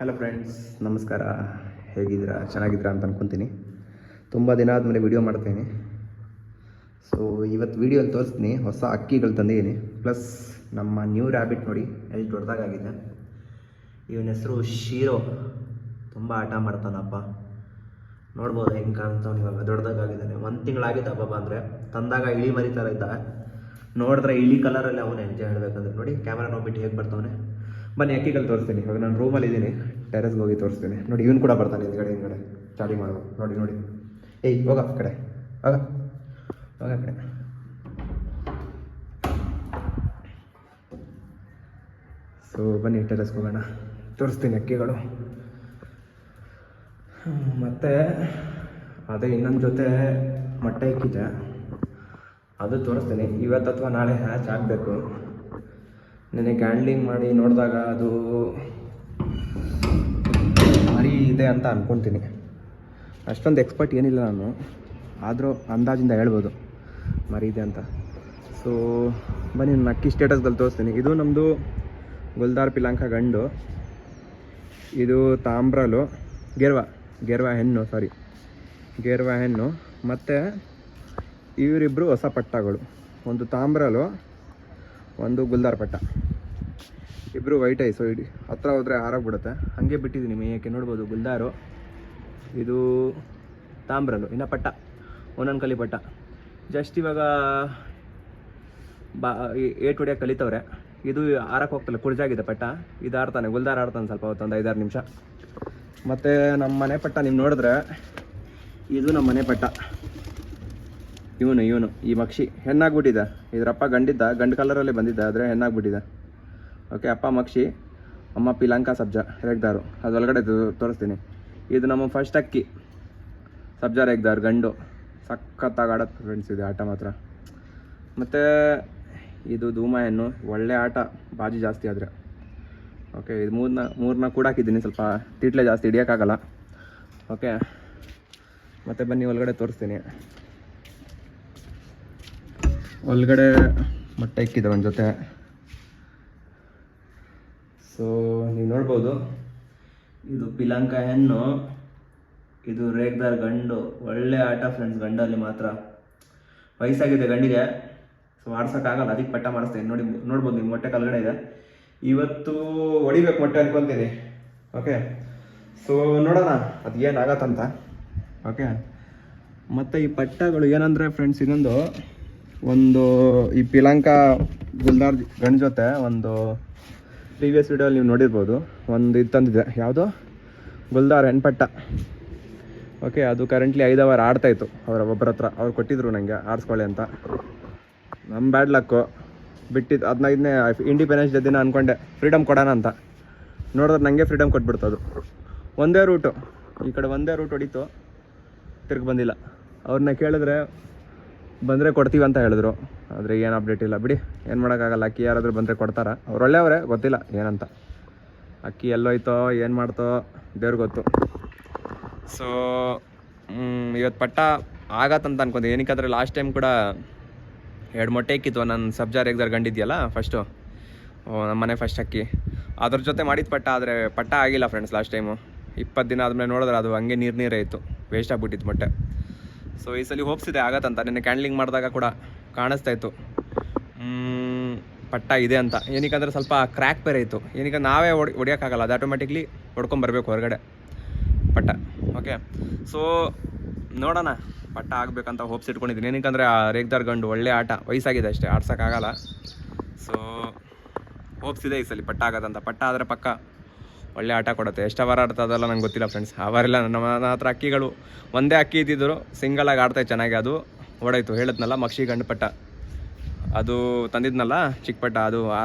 Hello friends, ನಮಸ್ಕಾರ. ಹೇಗಿದ್ದೀರಾ? ಚೆನ್ನಾಗಿದ್ದೀರಾ ಅಂತ ಅಂದ್ಕೊತೀನಿ. ತುಂಬ ದಿನ ಆದಮೇಲೆ ವಿಡಿಯೋ ಮಾಡ್ತೀನಿ. ಸೊ ಇವತ್ತು ವೀಡಿಯೋಲ್ಲಿ ತೋರಿಸ್ತೀನಿ, ಹೊಸ ಅಕ್ಕಿಗಳು ತಂದಿದ್ದೀನಿ. ಪ್ಲಸ್ ನಮ್ಮ ನ್ಯೂ ರ್ಯಾಬಿಟ್ ನೋಡಿ ಎಷ್ಟು ದೊಡ್ಡದಾಗಿದೆ. ಇವನ ಹೆಸರು ಶೀರೋ. ತುಂಬ ಆಟ ಮಾಡ್ತಾನಪ್ಪ, ನೋಡ್ಬೋದು ಹೆಂಗೆ ಕಾಣ್ತಾನೆ. ಇವಾಗ ದೊಡ್ಡದಾಗಿದ್ದಾನೆ. 1 ತಿಂಗಳಾಗಿದೆ ಹಬ್ಬ ಅಂದರೆ. ತಂದಾಗ ಇಳಿ ಮರಿ ಥರ ಇದ್ದ, ನೋಡಿದ್ರೆ ಇಳಿ ಕಲರಲ್ಲಿ ಅವನು ಎಂಜಾಯ್ ಹೇಳ್ಬೇಕಂದ್ರೆ. ನೋಡಿ ಕ್ಯಾಮ್ರಾ ನೋಡ್ಬಿಟ್ಟು ಹೇಗೆ ಬರ್ತಾವನೆ. ಬನ್ನಿ ಅಕ್ಕಿಗಳು ತೋರಿಸ್ತೀನಿ. ಇವಾಗ ನಾನು ರೂಮಲ್ಲಿ ಇದ್ದೀನಿ, ಟೆರೆಸ್ಗೆ ಹೋಗಿ ತೋರಿಸ್ತೀನಿ. ನೋಡಿ ಇವನು ಕೂಡ ಬರ್ತಾನೆ ಹಿಂದ್ಗಡೆ ಚಾಡಿ ಮಾಡುವ. ನೋಡಿ ಏಯ್ ಹೋಗ ಆ ಕಡೆ, ಹೋಗ ಆ ಕಡೆ. ಸೊ ಬನ್ನಿ ಟೆರೆಸ್ಗೆ ಹೋಗೋಣ, ತೋರಿಸ್ತೀನಿ ಅಕ್ಕಿಗಳು. ಮತ್ತು ಅದೇ ಇನ್ನೊಂದು ಜೊತೆ ಮೊಟ್ಟೆ ಇಕ್ಕಿದೆ, ಅದು ತೋರಿಸ್ತೀನಿ. ಇವತ್ತು ಅಥವಾ ನಾಳೆ ಹ್ಯಾಚ್ ಆಗಬೇಕು. ನೆನೆ ಕ್ಯಾಂಡ್ಲಿಂಗ್ ಮಾಡಿ ನೋಡಿದಾಗ ಅದು ಮರಿ ಇದೆ ಅಂತ ಅಂದ್ಕೊತೀನಿ. ಅಷ್ಟೊಂದು ಎಕ್ಸ್ಪರ್ಟ್ ಏನಿಲ್ಲ ನಾನು, ಆದರೂ ಅಂದಾಜಿಂದ ಹೇಳ್ಬೋದು ಮರಿ ಇದೆ ಅಂತ. ಸೊ ಬನ್ನಿ ನಾನು ಅಕ್ಕಿ ಸ್ಟೇಟಸ್ದಲ್ಲಿ ತೋರಿಸ್ತೀನಿ. ಇದು ನಮ್ಮದು ಗುಲ್ದಾರ್ ಪಿಲಾಂಕ ಗಂಡು, ಇದು ತಾಮ್ರಲು ಗೆರ್ವಾ ಹೆಣ್ಣು. ಮತ್ತು ಇವರಿಬ್ಬರು ಹೊಸ ಪಟ್ಟಗಳು, ಒಂದು ತಾಮ್ರಲು, ಒಂದು ಗುಲ್ದಾರ್ ಪಟ್ಟ. ಇಬ್ಬರು ವೈಟ್ ಐಸು. ಹತ್ರ ಹೋದರೆ ಹಾರಾಗ್ಬಿಡುತ್ತೆ, ಹಾಗೆ ಬಿಟ್ಟಿದ್ದೀನಿ ಮೇಯಕ್ಕೆ. ನೋಡ್ಬೋದು ಗುಲ್ದಾರು, ಇದು ತಾಮ್ರಲು, ಇನ್ನು ಪಟ್ಟ ಒಂದೊಂದು ಕಲಿ ಪಟ್ಟ. ಜಸ್ಟ್ ಇವಾಗ ಏಟ್ ಹೊಡಿಯೋಕೆ ಕಲಿತವ್ರೆ. ಇದು ಹಾರಕ್ಕೆ ಹೋಗ್ತಲ್ಲ, ಕುರ್ಜಾಗಿದೆ ಪಟ್ಟ. ಇದು ಆಡ್ತಾನೆ, ಗುಲ್ದಾರ್ ಆಡ್ತಾನೆ ಸ್ವಲ್ಪ ಹೊತ್ತು, ಒಂದು 5-6 ನಿಮಿಷ. ಮತ್ತು ನಮ್ಮ ಮನೆ ಪಟ್ಟ ನೀವು ನೋಡಿದ್ರೆ, ಇದು ನಮ್ಮ ಮನೆ ಪಟ್ಟ. ಇವನು ಈ ಮಕ್ಷಿ ಹೆಣ್ಣಾಗ್ಬಿಟ್ಟಿದೆ. ಇದರಪ್ಪ ಗಂಡು ಕಲರಲ್ಲೇ ಬಂದಿದ್ದ, ಆದರೆ ಹೆಣ್ಣಾಗ್ಬಿಟ್ಟಿದೆ. ಓಕೆ, ಅಪ್ಪ ಮಕ್ಷಿ, ಅಮ್ಮ ಪಿಲಾಂಕ ಸಬ್ಜಾ ರೇಗ್ದಾರು. ಅದು ಒಳಗಡೆ ತೋರಿಸ್ತೀನಿ. ಇದು ನಮ್ಮ ಫಸ್ಟ್ ಅಕ್ಕಿ, ಸಬ್ಜಾ ರೇಗ್ದಾರ್ ಗಂಡು. ಸಖತ್ತಾಗಿ ಆಡತ್ತೆ ಫ್ರೆಂಡ್ಸ್ ಇದು ಆಟ ಮಾತ್ರ. ಮತ್ತು ಇದು ಧೂಮ ಹೆಣ್ಣು, ಒಳ್ಳೆ ಆಟ, ಬಾಜಿ ಜಾಸ್ತಿ ಆದರೆ. ಓಕೆ, ಇದು ಮೂರನ್ನ ಕೂಡ ಹಾಕಿದ್ದೀನಿ. ಸ್ವಲ್ಪ ತಿಟ್ಲೆ ಜಾಸ್ತಿ ಹಿಡಿಯೋಕ್ಕಾಗಲ್ಲ. ಓಕೆ, ಮತ್ತು ಬನ್ನಿ ಒಳಗಡೆ ತೋರಿಸ್ತೀನಿ. ಒಳಗಡೆ ಮೊಟ್ಟೆ ಇಕ್ಕಿದೆ ಒಂದು ಜೊತೆ. ಸೊ ನೀವು ನೋಡ್ಬೋದು, ಇದು ಪಿಲಾಂಕ ಹೆಣ್ಣು, ಇದು ರೇಗ್ದಾರ್ ಗಂಡು. ಒಳ್ಳೆ ಆಟ ಫ್ರೆಂಡ್ಸ್, ಗಂಡಲ್ಲಿ ಮಾತ್ರ. ವಯಸ್ಸಾಗಿದೆ ಗಂಡಿಗೆ, ಸೊ ಆಡ್ಸೋಕ್ಕಾಗಲ್ಲ, ಅದಕ್ಕೆ ಪಟ್ಟ ಮಾಡಿಸ್ತೀನಿ. ನೋಡ್ಬೋದು ನಿಮ್ಮ ಮೊಟ್ಟೆ ಕೆಳಗಡೆ ಇದೆ. ಇವತ್ತು ಹೊಡಿಬೇಕು ಮೊಟ್ಟೆ ಅನ್ಕೊತೀನಿ. ಓಕೆ, ಸೊ ನೋಡೋಣ ಅದು ಏನಾಗತ್ತಂತ. ಓಕೆ, ಮತ್ತು ಈ ಪಟ್ಟಗಳು ಏನಂದರೆ ಫ್ರೆಂಡ್ಸ್, ಒಂದು ಈ ಪಿಲಾಂಕ ಗುಲ್ದಾರ್ ಗಂಡು ಜೊತೆ ಒಂದು ಪ್ರೀವಿಯಸ್ ವಿಡಿಯೋಲ್ಲಿ ನೀವು ನೋಡಿರ್ಬೋದು, ಒಂದು ಇದು ತಂದಿದೆ. ಯಾವುದು? ಗುಲ್ದಾರ್ ಹೆಣ್ಪಟ್ಟ. ಓಕೆ, ಅದು ಕರೆಂಟ್ಲಿ 5 ಅವರ್ ಆಡ್ತಾಯಿತ್ತು ಒಬ್ಬರ ಹತ್ರ. ಅವ್ರು ಕೊಟ್ಟಿದ್ರು ನನಗೆ ಆಡಿಸ್ಕೊಳ್ಳಿ ಅಂತ. ನಮ್ಮ ಬ್ಯಾಡ್ ಲಕ್ಕು ಬಿಟ್ಟಿದ್ದು. 15ನೇ ಇಂಡಿಪೆಂಡೆನ್ಸ್ ಡೇ ದಿನ ಅಂದ್ಕೊಂಡೆ ಫ್ರೀಡಮ್ ಕೊಡೋಣ ಅಂತ. ನೋಡಿದ್ರೆ ನನಗೆ ಫ್ರೀಡಮ್ ಕೊಟ್ಬಿಡ್ತದು. ಒಂದೇ ರೂಟು, ಈ ಕಡೆ ಒಂದೇ ರೂಟ್ ಹೊಡಿತು, ತಿರ್ಗಿ ಬಂದಿಲ್ಲ. ಅವ್ರನ್ನ ಕೇಳಿದ್ರೆ ಬಂದರೆ ಕೊಡ್ತೀವಿ ಅಂತ ಹೇಳಿದ್ರು. ಆದರೆ ಏನು ಅಪ್ಡೇಟ್ ಇಲ್ಲ ಬಿಡಿ, ಏನು ಮಾಡೋಕ್ಕಾಗಲ್ಲ. ಅಕ್ಕಿ ಯಾರಾದರೂ ಬಂದರೆ ಕೊಡ್ತಾರ. ಅವ್ರು ಒಳ್ಳೆಯವರೇ, ಗೊತ್ತಿಲ್ಲ ಏನಂತ. ಅಕ್ಕಿ ಎಲ್ಲೋಯ್ತೋ ಏನು ಮಾಡ್ತೋ ದೇವ್ರಿಗೆ ಗೊತ್ತು. ಸೊ ಇವತ್ತು ಪಟ್ಟ ಆಗತ್ತಂತ ಅನ್ಕೊಂತೀನಿ. ಏನಕ್ಕಾದ್ರೆ ಲಾಸ್ಟ್ ಟೈಮ್ ಕೂಡ 2 ಮೊಟ್ಟೆ ಇಕ್ಕಿತ್ತು. ನನ್ನ ಸಬ್ಜಾ ರೇಗ್ದಾರ್ ಗಂಡಿದೆಯಲ್ಲ ಫಸ್ಟು, ನಮ್ಮ ಮನೆ ಫಸ್ಟ್ ಅಕ್ಕಿ, ಅದ್ರ ಜೊತೆ ಮಾಡಿದ ಪಟ್ಟ. ಆದರೆ ಪಟ್ಟ ಆಗಿಲ್ಲ ಫ್ರೆಂಡ್ಸ್. ಲಾಸ್ಟ್ ಟೈಮು 20 ದಿನ ಆದಮೇಲೆ ನೋಡಿದ್ರೆ ಅದು ಹಂಗೆ ನೀರೇ ಇತ್ತು, ವೇಸ್ಟ್ ಆಗಿಬಿಟ್ಟಿತ್ತು ಮೊಟ್ಟೆ. ಸೊ ಈ ಸಲ ಹೋಪ್ಸ್ ಇದೆ ಆಗತ್ತಂತ. ನಿನ್ನೆ ಕ್ಯಾಂಡ್ಲಿಂಗ್ ಮಾಡಿದಾಗ ಕೂಡ ಕಾಣಿಸ್ತಾ ಇತ್ತು ಪಟ್ಟ ಇದೆ ಅಂತ. ಏನಕ್ಕಂದ್ರೆ ಸ್ವಲ್ಪ ಕ್ರ್ಯಾಕ್ ಬೇರೆ ಇತ್ತು. ಏನಕ್ಕೆ ನಾವೇ ಹೊಡಿಯೋಕ್ಕಾಗಲ್ಲ, ಅದು ಆಟೋಮೆಟಿಕ್ಲಿ ಹೊಡ್ಕೊಂಬರ್ಬೇಕು ಹೊರಗಡೆ ಪಟ್ಟ. ಓಕೆ, ಸೊ ನೋಡೋಣ, ಪಟ್ಟ ಆಗಬೇಕಂತ ಹೋಪ್ಸ್ ಇಟ್ಕೊಂಡಿದ್ದೀನಿ. ಏನಕ್ಕಂದರೆ ಆ ರೇಗ್ದಾರ್ ಗಂಡು ಒಳ್ಳೆ ಆಟ, ವಯಸ್ಸಾಗಿದೆ ಅಷ್ಟೇ, ಆಡ್ಸೋಕ್ಕಾಗಲ್ಲ. ಸೊ ಹೋಪ್ಸ್ ಇದೆ ಈ ಸಲ ಪಟ್ಟ ಆಗೋದಂತ. ಪಟ್ಟ ಆದರೆ ಪಕ್ಕ ಒಳ್ಳೆ ಆಟ ಕೊಡುತ್ತೆ. ಎಷ್ಟು ಅವರ್ ಆಡ್ತದಲ್ಲ ನಂಗೆ ಗೊತ್ತಿಲ್ಲ ಫ್ರೆಂಡ್ಸ್. ಅವರೆಲ್ಲ ನನ್ನ ಹತ್ರ ಅಕ್ಕಿಗಳು ಒಂದೇ ಅಕ್ಕಿ ಇದ್ದಿದ್ದರು, ಸಿಂಗಲಾಗಿ ಆಡ್ತಾಯಿತ್ತು ಚೆನ್ನಾಗಿ. ಅದು ಓಡಾಯಿತು, ಹೇಳಿದ್ನಲ್ಲ ಮಕ್ಷಿ ಗಂಡು ಪಟ್ಟ. ಅದು ತಂದಿದ್ನಲ್ಲ ಚಿಕ್ಕ ಪಟ್ಟ, ಅದು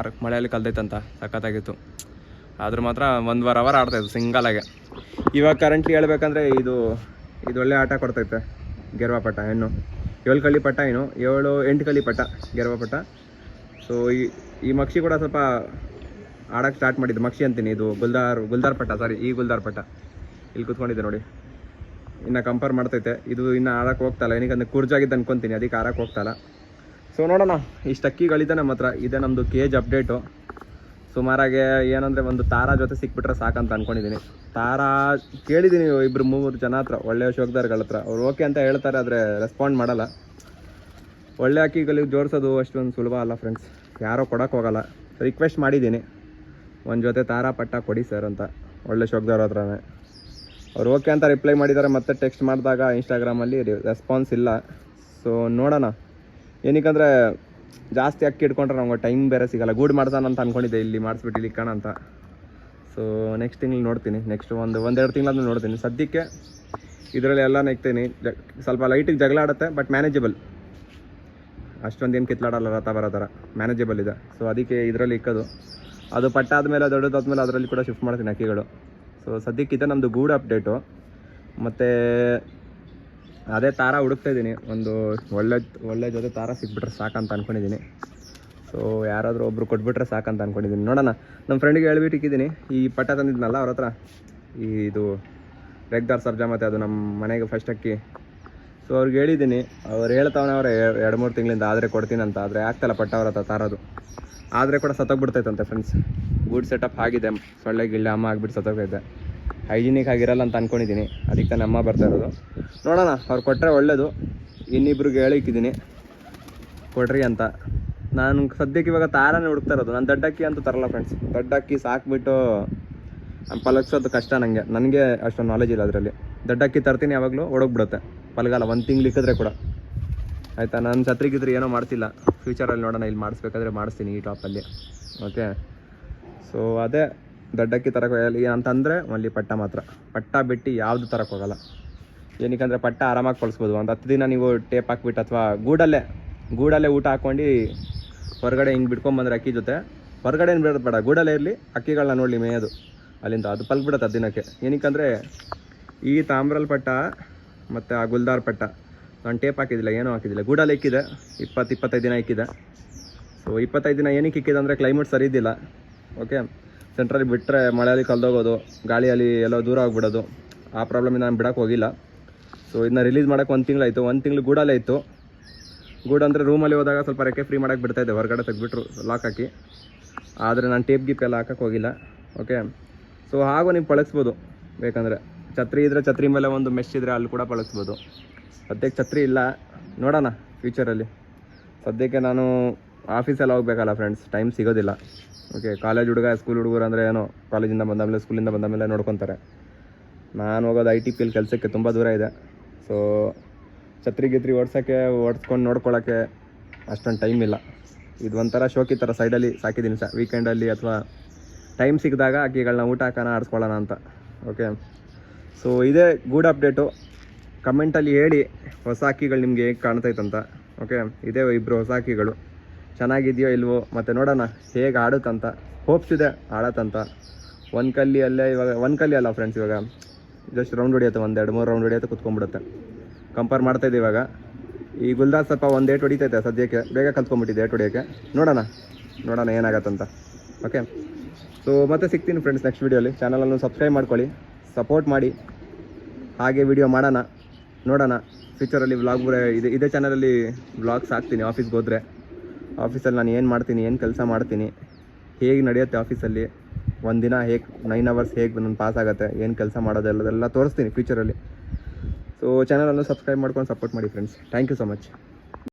ಮಳೆಯಲ್ಲಿ ಕಲ್ದೈತಂತ, ಸಖತ್ತಾಗಿತ್ತು. ಆದರೂ ಮಾತ್ರ 1 ಅವರ್ ಆಡ್ತಾಯಿತ್ತು ಸಿಂಗಲಾಗೆ. ಇವಾಗ ಕರೆಂಟ್ಲಿ ಹೇಳ್ಬೇಕಂದ್ರೆ ಇದು ಒಳ್ಳೆ ಆಟ ಕೊಡ್ತೈತೆ. ಗೆರ್ವಾ ಪಟ್ಟ ಹೆಣ್ಣು, 7 ಕಲಿ ಪಟ್ಟ, 8 ಕಲಿ ಪಟ್ಟ ಗೆರ್ವಾ ಪಟ್ಟ. ಸೊ ಈ ಮಕ್ಷಿ ಕೂಡ ಸ್ವಲ್ಪ ಆಡೋಕ್ಕೆ ಸ್ಟಾರ್ಟ್ ಮಾಡಿದ್ದು. ಮಕ್ಷಿ ಅಂತೀನಿ, ಇದು ಗುಲ್ದಾರ್ ಪಟ್ಟ, ಸಾರಿ ಈ ಗುಲ್ದಾರ್ ಪಟ್ಟ ಇಲ್ಲಿ ಕೂತ್ಕೊಂಡಿದ್ದೆ ನೋಡಿ. ಇನ್ನು ಕಂಪೇರ್ ಮಾಡ್ತೈತೆ. ಇದು ಇನ್ನು ಆಡೋಕ್ಕೆ ಹೋಗ್ತಾಯಿಲ್ಲ, ಏನಕ್ಕಂದ್ರೆ ಕುರ್ಜಾಗಿದ್ದು ಅನ್ಕೊತೀನಿ, ಅದಕ್ಕೆ ಆಡೋಕ್ಕೆ ಹೋಗ್ತಾಯಿಲ್ಲ. ಸೊ ನೋಡೋಣ, ಇಷ್ಟು ಅಕ್ಕಿಗಳಿದೆ ನಮ್ಮ ಹತ್ರ. ಇದೆ ನಮ್ಮದು ಕೇಜ್ ಅಪ್ಡೇಟು. ಸುಮಾರಾಗೆ ಏನಂದರೆ ಒಂದು ತಾರಾ ಜೊತೆ ಸಿಕ್ಬಿಟ್ರೆ ಸಾಕಂತ ಅಂದ್ಕೊಂಡಿದ್ದೀನಿ. ತಾರಾ ಕೇಳಿದ್ದೀನಿ 2-3 ಜನ ಹತ್ರ, ಒಳ್ಳೆಯ ಶೋಕ್ದಾರ್ಗಳ ಹತ್ರ. ಅವ್ರು ಓಕೆ ಅಂತ ಹೇಳ್ತಾರೆ, ಆದರೆ ರೆಸ್ಪಾಂಡ್ ಮಾಡಲ್ಲ. ಒಳ್ಳೆ ಅಕ್ಕಿಗಳಿಗೆ ಜೋಡಿಸೋದು ಅಷ್ಟೊಂದು ಸುಲಭ ಅಲ್ಲ ಫ್ರೆಂಡ್ಸ್, ಯಾರೋ ಕೊಡೋಕ್ಕೆ ಹೋಗಲ್ಲ. ರಿಕ್ವೆಸ್ಟ್ ಮಾಡಿದ್ದೀನಿ, ಒಂದು ಜೊತೆ ತಾರಾ ಪಟ್ಟ ಕೊಡಿ ಸರ್ ಅಂತ, ಒಳ್ಳೆ ಶೋಕ್ದಾರ್ ಹತ್ರನೇ. ಅವ್ರು ಓಕೆ ಅಂತ ರಿಪ್ಲೈ ಮಾಡಿದ್ದಾರೆ. ಮತ್ತೆ ಟೆಕ್ಸ್ಟ್ ಮಾಡಿದಾಗ ಇನ್ಸ್ಟಾಗ್ರಾಮಲ್ಲಿ ರೆಸ್ಪಾನ್ಸ್ ಇಲ್ಲ. ಸೊ ನೋಡೋಣ, ಏನಕ್ಕಂದರೆ ಜಾಸ್ತಿ ಅಕ್ಕಿ ಇಟ್ಕೊಂಡ್ರೆ ನಮ್ಗೆ ಟೈಮ್ ಬೇರೆ ಸಿಗೋಲ್ಲ. ಗೂಡು ಮಾಡ್ಸೋಣ ಅಂತ ಅಂದ್ಕೊಂಡಿದ್ದೆ, ಇಲ್ಲಿ ಮಾಡಿಸ್ಬಿಟ್ಟು ಇಲ್ಲಿ ಇಕ್ಕೋಣ ಅಂತ. ಸೊ ನೆಕ್ಸ್ಟ್ ತಿಂಗಳು ನೋಡ್ತೀನಿ, ನೆಕ್ಸ್ಟ್ ಒಂದೆರಡು ತಿಂಗಳಾದ್ಮೇಲೆ ನೋಡ್ತೀನಿ. ಸದ್ಯಕ್ಕೆ ಇದರಲ್ಲಿ ಎಲ್ಲ ನೆಕ್ತೀನಿ. ಸ್ವಲ್ಪ ಲೈಟಿಗೆ ಜಗಳ ಆಡುತ್ತೆ, ಬಟ್ ಮ್ಯಾನೇಜಬಲ್, ಅಷ್ಟೊಂದೇನು ಕಿತ್ಲಾಡಲ್ಲ, ರಥ ಬರೋ ಥರ ಮ್ಯಾನೇಜಬಲ್ ಇದೆ. ಸೊ ಅದಕ್ಕೆ ಇದರಲ್ಲಿ ಇಕ್ಕೋದು. ಅದು ಪಟ್ಟ ಆದಮೇಲೆ ದೊಡ್ಡದಾದ್ಮೇಲೆ ಅದರಲ್ಲಿ ಕೂಡ ಶಿಫ್ಟ್ ಮಾಡ್ತೀನಿ ಅಕ್ಕಿಗಳು. ಸೊ ಸದ್ಯಕ್ಕಿದೆ ನಮ್ಮದು ಗೂಡು ಅಪ್ಡೇಟು. ಮತ್ತು ಅದೇ ತಾರಾ ಹುಡುಕ್ತಾಯಿದ್ದೀನಿ, ಒಂದು ಒಳ್ಳೆ ಜೊತೆ ತಾರಾ ಸಿಕ್ಬಿಟ್ರೆ ಸಾಕಂತ ಅಂದ್ಕೊಂಡಿದ್ದೀನಿ. ಸೊ ಯಾರಾದರೂ ಒಬ್ಬರು ಕೊಟ್ಬಿಟ್ರೆ ಸಾಕಂತ ಅಂದ್ಕೊಂಡಿದ್ದೀನಿ. ನೋಡೋಣ, ನಮ್ಮ ಫ್ರೆಂಡಿಗೆ ಹೇಳ್ಬಿಟ್ಟಿದ್ದೀನಿ, ಈ ಪಟ್ಟ ತಂದಿದ್ನಲ್ಲ ಅವ್ರ ಹತ್ರ, ಇದು ರೇಗ್ದಾರ್ ಸರ್ಜಾ ಮತ್ತು ಅದು ನಮ್ಮ ಮನೆಗೆ ಫಸ್ಟ್ ಅಕ್ಕಿ. ಸೊ ಅವ್ರಿಗೆ ಹೇಳಿದ್ದೀನಿ, ಅವ್ರು ಹೇಳ್ತಾವನೆ ಅವರೇ 2-3 ತಿಂಗಳಿಂದ ಆದರೆ ಕೊಡ್ತೀನಿ ಅಂತ. ಆದರೆ ಆಗ್ತಾಯಿಲ್ಲ ಪಟ್ಟ ಅವ್ರ ಹತ್ರ ತಾರೋದು. ಆದರೆ ಕೂಡ ಸತ್ತೋಗ್ಬಿಡ್ತೈತಂತೆ ಫ್ರೆಂಡ್ಸ್. ಗೂಡ್ ಸೆಟಪ್ ಆಗಿದೆ, ಸೊಳ್ಳೆ ಗಿಳ್ಳೆ ಅಮ್ಮ ಆಗಿಬಿಟ್ಟು ಸತ್ತೋಗೈತೆ. ಹೈಜಿನಿಕ್ ಆಗಿರಲ್ಲ ಅಂತ ಅಂದ್ಕೊಂಡಿದ್ದೀನಿ, ಅದಕ್ಕೆ ತಾನೇ ಅಮ್ಮ ಬರ್ತಾ ಇರೋದು. ನೋಡೋಣ, ಅವ್ರು ಕೊಟ್ಟರೆ ಒಳ್ಳೆಯದು. ಇನ್ನಿಬ್ರಿಗೆ ಹೇಳಿಕ್ಕಿದ್ದೀನಿ ಕೊಡ್ರಿ ಅಂತ. ನಾನು ಸದ್ಯಕ್ಕೆ ಇವಾಗ ತಾರಾನೇ ಹುಡುಕ್ತಾ ಇರೋದು. ನಾನು ದೊಡ್ಡಕ್ಕಿ ಅಂತೂ ತರಲ್ಲ ಫ್ರೆಂಡ್ಸ್. ದೊಡ್ಡಕ್ಕಿ ಸಾಕ್ಬಿಟ್ಟು ಪಲಗಿಸೋದು ಕಷ್ಟ ನನಗೆ ಅಷ್ಟೊಂದು ನಾಲೆಜ್ ಇಲ್ಲ ಅದರಲ್ಲಿ. ದೊಡ್ಡಕ್ಕಿ ತರ್ತೀನಿ, ಯಾವಾಗಲೂ ಹೊಡೋಗ್ಬಿಡುತ್ತೆ ಪಲ್ಗಲ್ಲ, 1 ತಿಂಗಳು ಇಕ್ಕಿದ್ರೆ ಕೂಡ. ಆಯಿತಾ, ನಾನು ಛತ್ರಿಗಿದ್ರೆ ಏನೋ ಮಾಡ್ತಿಲ್ಲ, ಫ್ಯೂಚರಲ್ಲಿ ನೋಡೋಣ, ಇಲ್ಲಿ ಮಾಡಿಸ್ಬೇಕಾದ್ರೆ ಮಾಡಿಸ್ತೀನಿ ಈ ಟಾಪಲ್ಲಿ. ಓಕೆ, ಸೊ ಅದೇ ದೊಡ್ಡಕ್ಕಿ ತರಕ್ಕೆ ಅಂತಂದರೆ ಅಲ್ಲಿ ಪಟ್ಟ ಮಾತ್ರ. ಪಟ್ಟ ಬಿಟ್ಟು ಯಾವುದು ತರಕ್ಕೆ ಹೋಗಲ್ಲ. ಏನಕ್ಕಂದರೆ ಪಟ್ಟ ಆರಾಮಾಗಿ ಕಳಿಸ್ಬೋದು. ಒಂದು 10 ದಿನ ನೀವು ಟೇಪ್ ಹಾಕ್ಬಿಟ್ಟು ಅಥವಾ ಗೂಡಲ್ಲೇ ಊಟ ಹಾಕ್ಕೊಂಡು ಹೊರಗಡೆ ಹಿಂಗೆ ಬಿಟ್ಕೊಂಬಂದ್ರೆ ಅಕ್ಕಿ ಜೊತೆ, ಹೊರಗಡೆ ಏನು ಬಿಡೋದು ಬೇಡ, ಗೂಡಲ್ಲೇ ಇರಲಿ, ಅಕ್ಕಿಗಳನ್ನ ನೋಡಲಿ ಮೇಯೋದು ಅಲ್ಲಿಂದ. ಅದು ಪಲ್ಗ್ಬಿಡುತ್ತೆ 10 ದಿನಕ್ಕೆ. ಏನಕ್ಕಂದರೆ ಈ ತಾಮ್ರಲ್ ಪಟ್ಟ ಮತ್ತು ಆ ಗುಲ್ದಾರ್ ಪಟ್ಟ ನಾನು ಟೇಪ್ ಹಾಕಿದ್ದಿಲ್ಲ, ಏನೂ ಹಾಕಿದ್ದಿಲ್ಲ, ಗೂಡಲ್ಲಿ ಇಕ್ಕಿದೆ. 20-25 ದಿನ ಇಕ್ಕಿದೆ. ಸೊ 25 ದಿನ ಏನಕ್ಕೆ ಇಕ್ಕಿದೆ ಅಂದರೆ ಕ್ಲೈಮೇಟ್ ಸರಿ ಇದ್ದಿಲ್ಲ. ಓಕೆ, ಸೆಂಟ್ರಲ್ಲಿ ಬಿಟ್ಟರೆ ಮಳೆಯಲ್ಲಿ ಕಲ್ದೋಗೋದು, ಗಾಳಿಯಲ್ಲಿ ಎಲ್ಲೋ ದೂರ ಆಗಿಬಿಡೋದು, ಆ ಪ್ರಾಬ್ಲಮಿಂದ ನಾನು ಬಿಡೋಕ್ಕೆ ಹೋಗಿಲ್ಲ. ಸೊ ಇದನ್ನ ರಿಲೀಸ್ ಮಾಡೋಕ್ಕೆ 1 ತಿಂಗಳಾಯಿತು. 1 ತಿಂಗಳು ಗೂಡಲ್ಲೇ ಇತ್ತು. ಗೂಡು ಅಂದರೆ ರೂಮಲ್ಲಿ ಹೋದಾಗ ಸ್ವಲ್ಪ ರೆಕ್ಕೆ ಫ್ರೀ ಮಾಡೋಕ್ಕೆ ಬಿಡ್ತಾಯಿದ್ದೆ, ಹೊರಗಡೆ ತೆಗೆದ್ಬಿಟ್ರು ಲಾಕ್ ಹಾಕಿ. ಆದರೆ ನಾನು ಟೇಪ್ ಗೀಪ್ ಎಲ್ಲ ಹಾಕೋಕ್ಕೆ ಹೋಗಿಲ್ಲ. ಓಕೆ, ಸೊ ಹಾಗೂ ನೀವು ಪಳಗಿಸ್ಬೋದು ಬೇಕಂದರೆ. ಛತ್ರಿ ಇದ್ದರೆ ಛತ್ರಿ ಮೇಲೆ ಒಂದು ಮೆಶ್ ಇದ್ದರೆ ಅಲ್ಲಿ ಕೂಡ ಪಳಗಿಸ್ಬೋದು. ಸದ್ಯಕ್ಕೆ ಛತ್ರಿ ಇಲ್ಲ, ನೋಡೋಣ ಫ್ಯೂಚರಲ್ಲಿ. ಸದ್ಯಕ್ಕೆ ನಾನು ಆಫೀಸಲ್ಲಿ ಹೋಗ್ಬೇಕಲ್ಲ ಫ್ರೆಂಡ್ಸ್, ಟೈಮ್ ಸಿಗೋದಿಲ್ಲ. ಓಕೆ, ಕಾಲೇಜ್ ಹುಡುಗ, ಸ್ಕೂಲ್ ಹುಡುಗರು ಅಂದರೆ ಏನೋ ಕಾಲೇಜಿಂದ ಬಂದಾದಮೇಲೆ, ಸ್ಕೂಲಿಂದ ಬಂದಾದಮೇಲೆ ನೋಡ್ಕೊತಾರೆ. ನಾನು ಹೋಗೋದು ITPL ಕೆಲಸಕ್ಕೆ, ತುಂಬ ದೂರ ಇದೆ. ಸೊ ಛತ್ರಿ ಓಡಿಸ್ಕೊಂಡು ನೋಡ್ಕೊಳ್ಳೋಕ್ಕೆ ಅಷ್ಟೊಂದು ಟೈಮ್ ಇಲ್ಲ. ಇದು ಒಂಥರ ಶೋಕಿ ಥರ ಸೈಡಲ್ಲಿ ಸಾಕಿದ್ದೀನಿ ವೀಕೆಂಡಲ್ಲಿ ಅಥವಾ ಟೈಮ್ ಸಿಕ್ಕಿದಾಗ ಅಕ್ಕಿಗಳನ್ನ ಊಟ ಹಾಕೋಣ, ಆಡಿಸ್ಕೊಳ್ಳೋಣ ಅಂತ. ಓಕೆ, ಸೊ ಇದೇ ಗೂಡ್ ಅಪ್ಡೇಟು. ಕಮೆಂಟಲ್ಲಿ ಹೇಳಿ ಹೊಸ ಅಕ್ಕಿಗಳು ನಿಮಗೆ ಹೇಗೆ ಕಾಣ್ತೈತಂತ. ಓಕೆ, ಇದೇ 2 ಹೊಸ ಅಕ್ಕಿಗಳು, ಚೆನ್ನಾಗಿದೆಯೋ ಇಲ್ವೋ, ಮತ್ತು ನೋಡೋಣ ಹೇಗೆ ಆಡುತ್ತಂತ. ಹೋಪ್ಸ್ ಇದೆ ಆಡತ್ತಂತ. 1 ಕಲ್ಲಿ ಅಲ್ಲೇ ಇವಾಗ 1 ಕಲ್ಲಿ ಅಲ್ಲ ಫ್ರೆಂಡ್ಸ್, ಇವಾಗ ಜಸ್ಟ್ ರೌಂಡ್ ಹೊಡಿಯುತ್ತೆ, 1-2-3 ರೌಂಡ್ ಹೊಡಿಯುತ್ತೆ, ಕುತ್ಕೊಂಡ್ಬಿಡುತ್ತೆ. ಕಂಪೇರ್ ಮಾಡ್ತಾಯಿದ್ದೆ ಇವಾಗ. ಈ ಗುಲ್ದಾರ್ ಸ್ವಲ್ಪ 1 ಏಟ್ ಹೊಡಿತೈತೆ ಸದ್ಯಕ್ಕೆ, ಬೇಗ ಕಲ್ತ್ಕೊಂಡ್ಬಿಟ್ಟಿದ್ದೆ ಏಟ್ ಹೊಡಿಯೋಕ್ಕೆ. ನೋಡೋಣ ಏನಾಗತ್ತಂತ. ಓಕೆ, ಸೊ ಮತ್ತೆ ಸಿಗ್ತೀನಿ ಫ್ರೆಂಡ್ಸ್ ನೆಕ್ಸ್ಟ್ ವೀಡಿಯೋಲಿ. ಚಾನಲನ್ನು ಸಬ್ಸ್ಕ್ರೈಬ್ ಮಾಡ್ಕೊಳ್ಳಿ, ಸಪೋರ್ಟ್ ಮಾಡಿ. ಹಾಗೆ ವಿಡಿಯೋ ಮಾಡೋಣ, ನೋಡೋಣ ಫ್ಯೂಚರಲ್ಲಿ ವ್ಲಾಗ್ ಇದೇ ಚಾನಲಲ್ಲಿ ವ್ಲಾಗ್ಸ್ ಹಾಕ್ತೀನಿ. ಆಫೀಸ್ಗೆ ಹೋದರೆ ಆಫೀಸಲ್ಲಿ ನಾನು ಏನು ಮಾಡ್ತೀನಿ, ಏನು ಕೆಲಸ ಮಾಡ್ತೀನಿ, ಹೇಗೆ ನಡೆಯುತ್ತೆ ಆಫೀಸಲ್ಲಿ, ಒಂದಿನ ಹೇಗೆ 9 ಅವರ್ಸ್ ಹೇಗೆ ನನ್ನ ಪಾಸ್ ಆಗುತ್ತೆ, ಏನು ಕೆಲಸ ಮಾಡೋದೆಲ್ಲ ತೋರಿಸ್ತೀನಿ ಫ್ಯೂಚರಲ್ಲಿ. ಸೊ ಚಾನಲನ್ನು ಸಬ್ಸ್ಕ್ರೈಬ್ ಮಾಡ್ಕೊಂಡು ಸಪೋರ್ಟ್ ಮಾಡಿ friends. Thank you so much.